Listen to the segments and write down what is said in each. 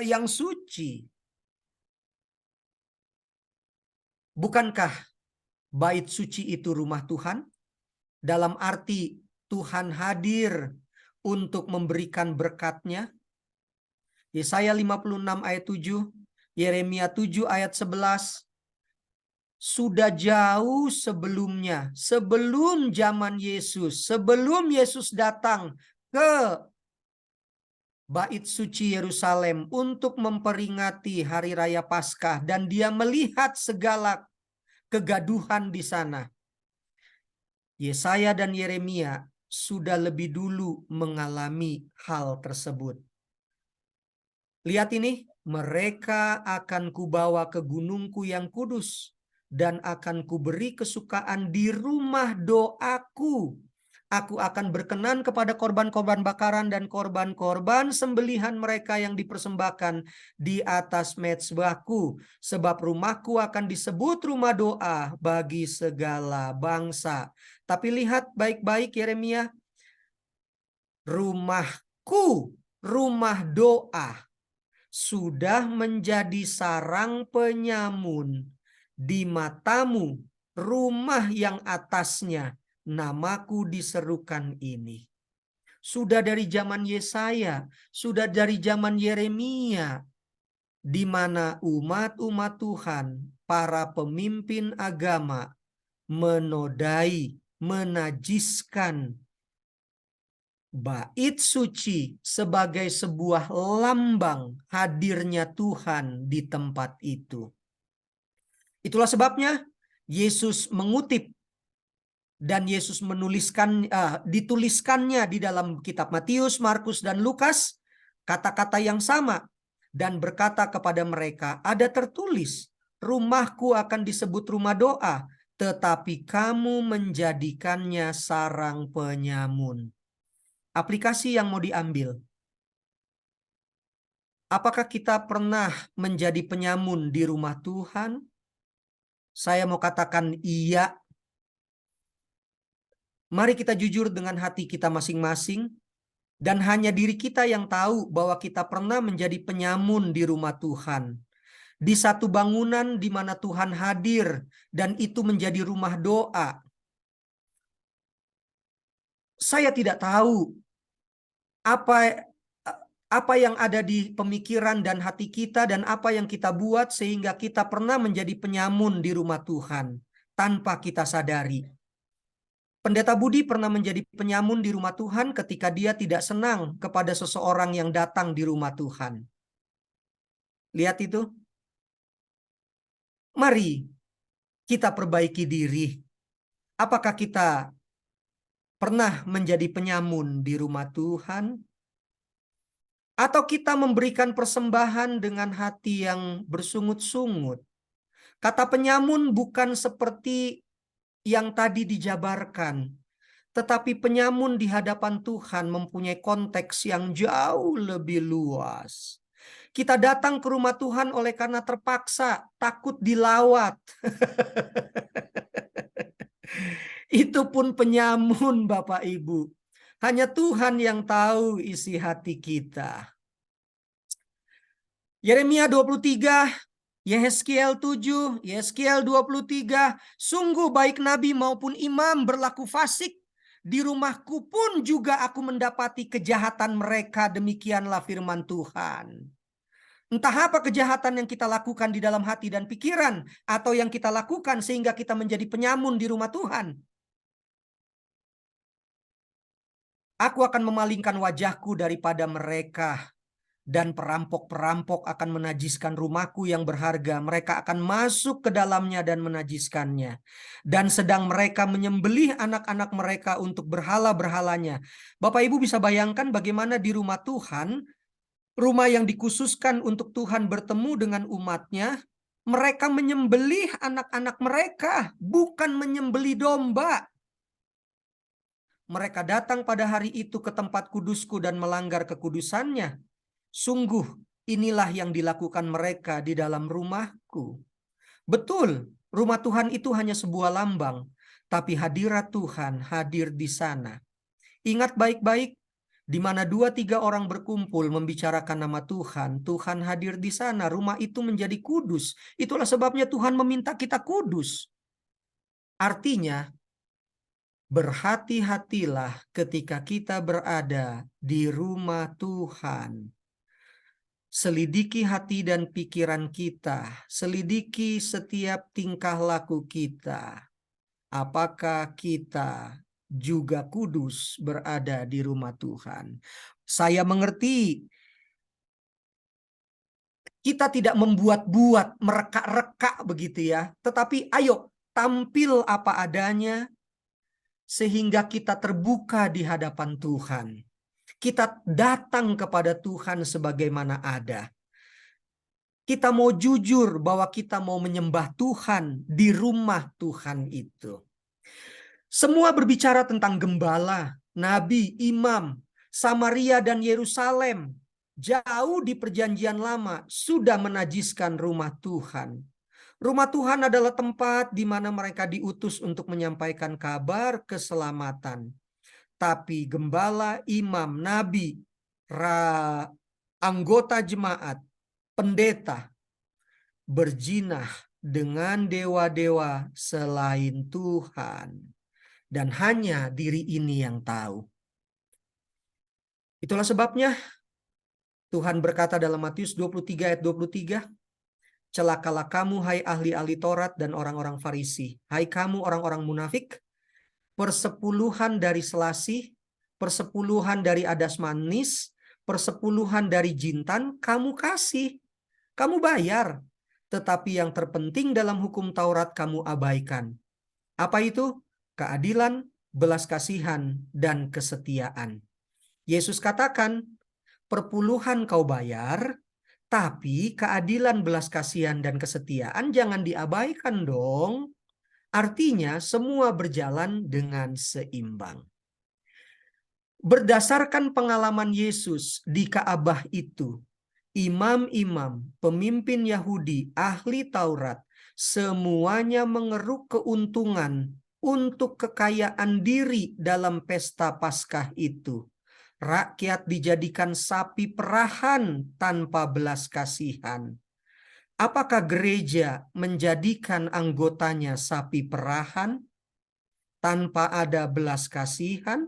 yang suci. Bukankah bait suci itu rumah Tuhan? Dalam arti Tuhan hadir untuk memberikan berkat-Nya. Yesaya 56 ayat 7, Yeremia 7 ayat 11. Sudah jauh sebelumnya, sebelum zaman Yesus, sebelum Yesus datang ke bait suci Yerusalem untuk memperingati hari raya Paskah, dan dia melihat segala kegaduhan di sana. Yesaya dan Yeremia sudah lebih dulu mengalami hal tersebut. Lihat ini, mereka akan kubawa ke gunungku yang kudus, dan akan kuberi kesukaan di rumah doaku. Aku akan berkenan kepada korban-korban bakaran dan korban-korban sembelihan mereka yang dipersembahkan di atas mezbahku. Sebab rumahku akan disebut rumah doa bagi segala bangsa. Tapi lihat baik-baik Yeremia. Rumahku, rumah doa, sudah menjadi sarang penyamun di matamu, rumah yang atasnya namaku diserukan ini. Sudah dari zaman Yesaya, sudah dari zaman Yeremia, di mana umat-umat Tuhan, para pemimpin agama, menodai, menajiskan bait suci sebagai sebuah lambang hadirnya Tuhan di tempat itu. Itulah sebabnya Yesus mengutip dan Yesus dituliskannya di dalam kitab Matius, Markus, dan Lukas kata-kata yang sama, dan berkata kepada mereka, ada tertulis, rumahku akan disebut rumah doa, tetapi kamu menjadikannya sarang penyamun. Aplikasi yang mau diambil. Apakah kita pernah menjadi penyamun di rumah Tuhan? Saya mau katakan iya. Mari kita jujur dengan hati kita masing-masing. Dan hanya diri kita yang tahu bahwa kita pernah menjadi penyamun di rumah Tuhan. Di satu bangunan di mana Tuhan hadir dan itu menjadi rumah doa. Saya tidak tahu apa yang ada di pemikiran dan hati kita dan apa yang kita buat sehingga kita pernah menjadi penyamun di rumah Tuhan tanpa kita sadari. Pendeta Budi pernah menjadi penyamun di rumah Tuhan ketika dia tidak senang kepada seseorang yang datang di rumah Tuhan. Lihat itu. Mari kita perbaiki diri. Apakah kita pernah menjadi penyamun di rumah Tuhan? Atau kita memberikan persembahan dengan hati yang bersungut-sungut? Kata penyamun bukan seperti yang tadi dijabarkan, tetapi penyamun di hadapan Tuhan mempunyai konteks yang jauh lebih luas. Kita datang ke rumah Tuhan oleh karena terpaksa, takut dilawat. Itu pun penyamun, Bapak Ibu. Hanya Tuhan yang tahu isi hati kita. Yeremia 23, Yehezkiel 7, Yehezkiel 23, sungguh baik nabi maupun imam berlaku fasik. Di rumahku pun juga aku mendapati kejahatan mereka, demikianlah firman Tuhan. Entah apa kejahatan yang kita lakukan di dalam hati dan pikiran, atau yang kita lakukan sehingga kita menjadi penyamun di rumah Tuhan. Aku akan memalingkan wajahku daripada mereka, dan perampok-perampok akan menajiskan rumahku yang berharga. Mereka akan masuk ke dalamnya dan menajiskannya. Dan sedang mereka menyembelih anak-anak mereka untuk berhala-berhalanya. Bapak Ibu bisa bayangkan bagaimana di rumah Tuhan, rumah yang dikhususkan untuk Tuhan bertemu dengan umatnya, mereka menyembelih anak-anak mereka, bukan menyembelih domba. Mereka datang pada hari itu ke tempat kudusku dan melanggar kekudusannya. Sungguh inilah yang dilakukan mereka di dalam rumahku. Betul, rumah Tuhan itu hanya sebuah lambang, tapi hadirat Tuhan hadir di sana. Ingat baik-baik, Di mana 2-3 orang berkumpul membicarakan nama Tuhan, Tuhan hadir di sana, rumah itu menjadi kudus. Itulah sebabnya Tuhan meminta kita kudus. Artinya, berhati-hatilah ketika kita berada di rumah Tuhan. Selidiki hati dan pikiran kita, selidiki setiap tingkah laku kita. Apakah kita juga kudus berada di rumah Tuhan? Saya mengerti kita tidak membuat-buat, mereka-reka begitu ya. Tetapi ayo tampil apa adanya sehingga kita terbuka di hadapan Tuhan. Kita datang kepada Tuhan sebagaimana ada. Kita mau jujur bahwa kita mau menyembah Tuhan di rumah Tuhan itu. Semua berbicara tentang gembala, nabi, imam, Samaria dan Yerusalem. Jauh di perjanjian lama sudah menajiskan rumah Tuhan. Rumah Tuhan adalah tempat di mana mereka diutus untuk menyampaikan kabar keselamatan. Tapi gembala, imam, nabi, anggota jemaat, pendeta berjinah dengan dewa-dewa selain Tuhan. Dan hanya diri ini yang tahu. Itulah sebabnya Tuhan berkata dalam Matius 23 ayat 23, celakalah kamu hai ahli-ahli Taurat dan orang-orang Farisi, hai kamu orang-orang munafik, persepuluhan dari selasih, persepuluhan dari adas manis, persepuluhan dari jintan kamu kasih, kamu bayar, tetapi yang terpenting dalam hukum Taurat kamu abaikan. Apa itu? Keadilan, belas kasihan, dan kesetiaan. Yesus katakan, perpuluhan kau bayar, tapi keadilan, belas kasihan, dan kesetiaan jangan diabaikan dong. Artinya semua berjalan dengan seimbang. Berdasarkan pengalaman Yesus di Ka'bah itu, imam-imam, pemimpin Yahudi, ahli Taurat, semuanya mengeruk keuntungan untuk kekayaan diri dalam pesta Paskah itu. Rakyat dijadikan sapi perahan tanpa belas kasihan. Apakah gereja menjadikan anggotanya sapi perahan tanpa ada belas kasihan?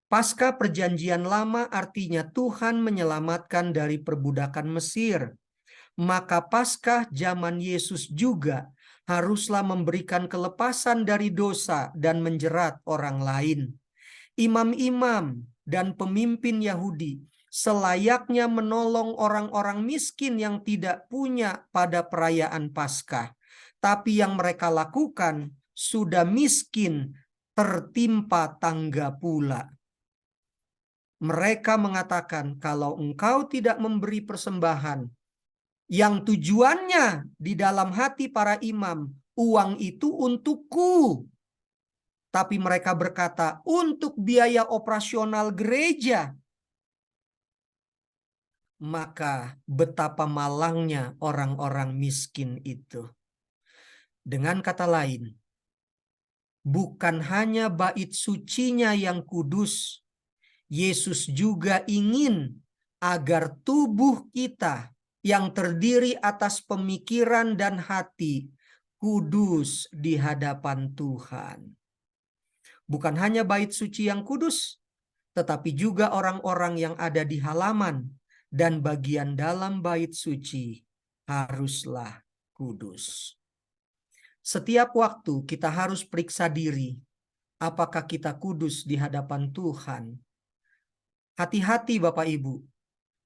Pasca perjanjian lama artinya Tuhan menyelamatkan dari perbudakan Mesir. Maka Paskah zaman Yesus juga haruslah memberikan kelepasan dari dosa dan menjerat orang lain. Imam-imam dan pemimpin Yahudi selayaknya menolong orang-orang miskin yang tidak punya pada perayaan Paskah. Tapi yang mereka lakukan sudah miskin tertimpa tangga pula. Mereka mengatakan, kalau engkau tidak memberi persembahan yang tujuannya di dalam hati para imam, uang itu untukku. Tapi mereka berkata, untuk biaya operasional gereja. Maka betapa malangnya orang-orang miskin itu. Dengan kata lain, bukan hanya bait sucinya yang kudus, Yesus juga ingin agar tubuh kita yang terdiri atas pemikiran dan hati kudus di hadapan Tuhan. Bukan hanya bait suci yang kudus, tetapi juga orang-orang yang ada di halaman dan bagian dalam bait suci haruslah kudus. Setiap waktu kita harus periksa diri, apakah kita kudus di hadapan Tuhan. Hati-hati Bapak Ibu,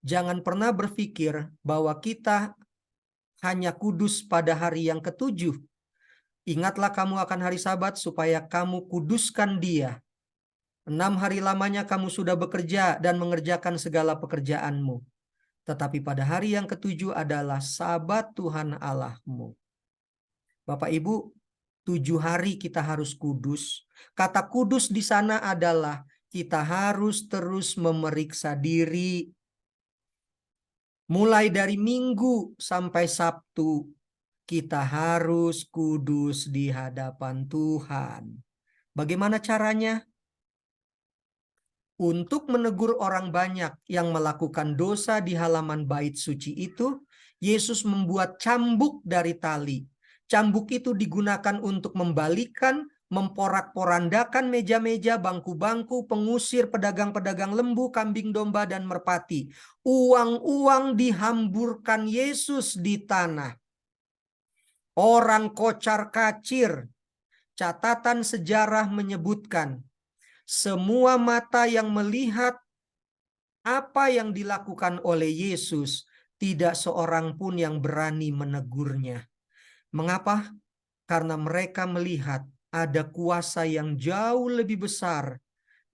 jangan pernah berpikir bahwa kita hanya kudus pada hari yang ketujuh. Ingatlah kamu akan hari Sabat supaya kamu kuduskan dia. 6 hari lamanya kamu sudah bekerja dan mengerjakan segala pekerjaanmu. Tetapi pada hari yang ketujuh adalah Sabat Tuhan Allahmu. Bapak Ibu, 7 hari kita harus kudus. Kata kudus di sana adalah kita harus terus memeriksa diri. Mulai dari Minggu sampai Sabtu, kita harus kudus di hadapan Tuhan. Bagaimana caranya? Untuk menegur orang banyak yang melakukan dosa di halaman bait suci itu, Yesus membuat cambuk dari tali. Cambuk itu digunakan untuk membalikan, memporak-porandakan meja-meja, bangku-bangku, pengusir pedagang-pedagang lembu, kambing domba, dan merpati. Uang-uang dihamburkan Yesus di tanah. Orang kocar-kacir. Catatan sejarah menyebutkan semua mata yang melihat apa yang dilakukan oleh Yesus, tidak seorang pun yang berani menegurnya. Mengapa? Karena mereka melihat ada kuasa yang jauh lebih besar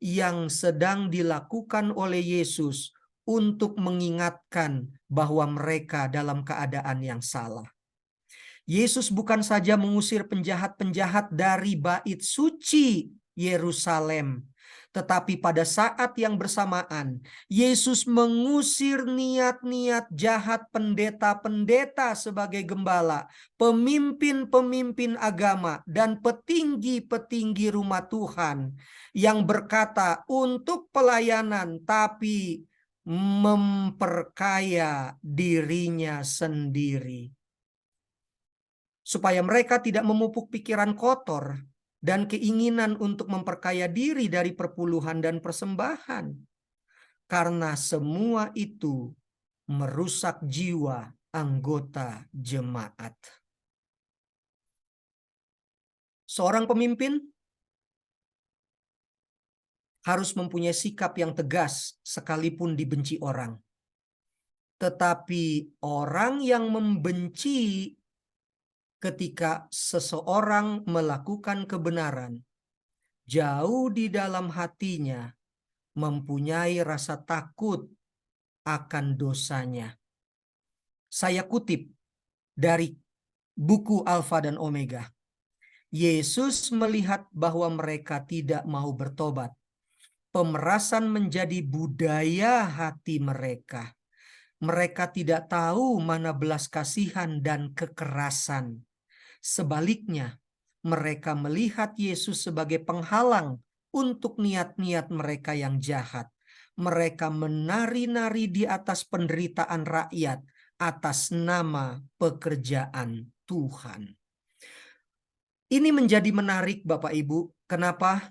yang sedang dilakukan oleh Yesus untuk mengingatkan bahwa mereka dalam keadaan yang salah. Yesus bukan saja mengusir penjahat-penjahat dari bait suci Yerusalem, tetapi pada saat yang bersamaan, Yesus mengusir niat-niat jahat pendeta-pendeta sebagai gembala, pemimpin-pemimpin agama, dan petinggi-petinggi rumah Tuhan yang berkata untuk pelayanan tapi memperkaya dirinya sendiri. Supaya mereka tidak memupuk pikiran kotor dan keinginan untuk memperkaya diri dari perpuluhan dan persembahan. Karena semua itu merusak jiwa anggota jemaat. Seorang pemimpin harus mempunyai sikap yang tegas sekalipun dibenci orang. Tetapi orang yang membenci ketika seseorang melakukan kebenaran, jauh di dalam hatinya mempunyai rasa takut akan dosanya. Saya kutip dari buku Alfa dan Omega. Yesus melihat bahwa mereka tidak mau bertobat. Pemerasan menjadi budaya hati mereka. Mereka tidak tahu mana belas kasihan dan kekerasan. Sebaliknya, mereka melihat Yesus sebagai penghalang untuk niat-niat mereka yang jahat. Mereka menari-nari di atas penderitaan rakyat atas nama pekerjaan Tuhan. Ini menjadi menarik, Bapak Ibu. Kenapa?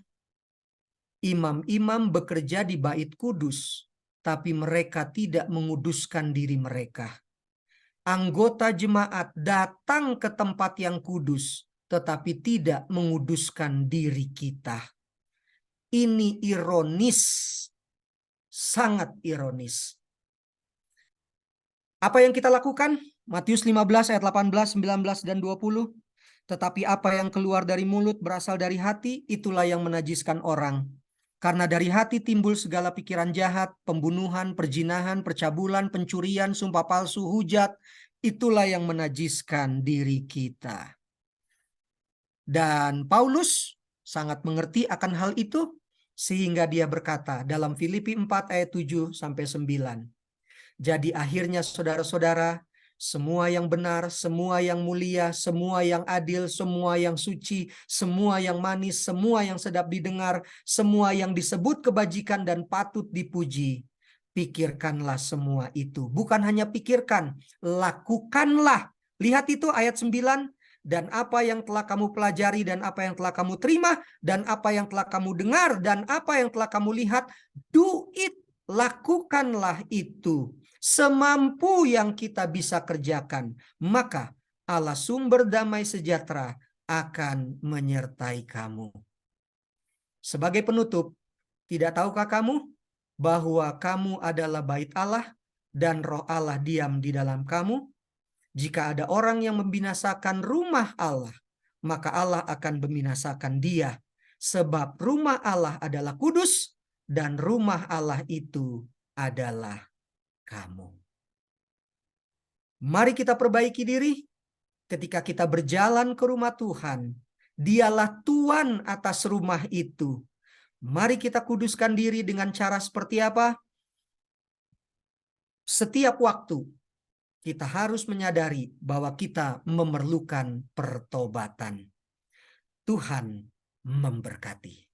Imam-imam bekerja di Bait Kudus, tapi mereka tidak menguduskan diri mereka. Anggota jemaat datang ke tempat yang kudus, tetapi tidak menguduskan diri kita. Ini ironis, sangat ironis. Apa yang kita lakukan? Matius 15 ayat 18, 19, dan 20. Tetapi apa yang keluar dari mulut berasal dari hati, itulah yang menajiskan orang. Karena dari hati timbul segala pikiran jahat, pembunuhan, perzinahan, percabulan, pencurian, sumpah palsu, hujat. Itulah yang menajiskan diri kita. Dan Paulus sangat mengerti akan hal itu, sehingga dia berkata dalam Filipi 4 ayat 7 sampai 9. Jadi akhirnya saudara-saudara, semua yang benar, semua yang mulia, semua yang adil, semua yang suci, semua yang manis, semua yang sedap didengar, semua yang disebut kebajikan dan patut dipuji, pikirkanlah semua itu. Bukan hanya pikirkan, lakukanlah. Lihat itu ayat 9. Dan apa yang telah kamu pelajari, dan apa yang telah kamu terima, dan apa yang telah kamu dengar, dan apa yang telah kamu lihat, do it, lakukanlah itu. Semampu yang kita bisa kerjakan, maka Allah sumber damai sejahtera akan menyertai kamu. Sebagai penutup, tidak tahukah kamu bahwa kamu adalah bait Allah dan Roh Allah diam di dalam kamu? Jika ada orang yang membinasakan rumah Allah, maka Allah akan membinasakan dia. Sebab rumah Allah adalah kudus dan rumah Allah itu adalah kamu. Mari kita perbaiki diri ketika kita berjalan ke rumah Tuhan. Dialah Tuan atas rumah itu. Mari kita kuduskan diri dengan cara seperti apa? Setiap waktu kita harus menyadari bahwa kita memerlukan pertobatan. Tuhan memberkati.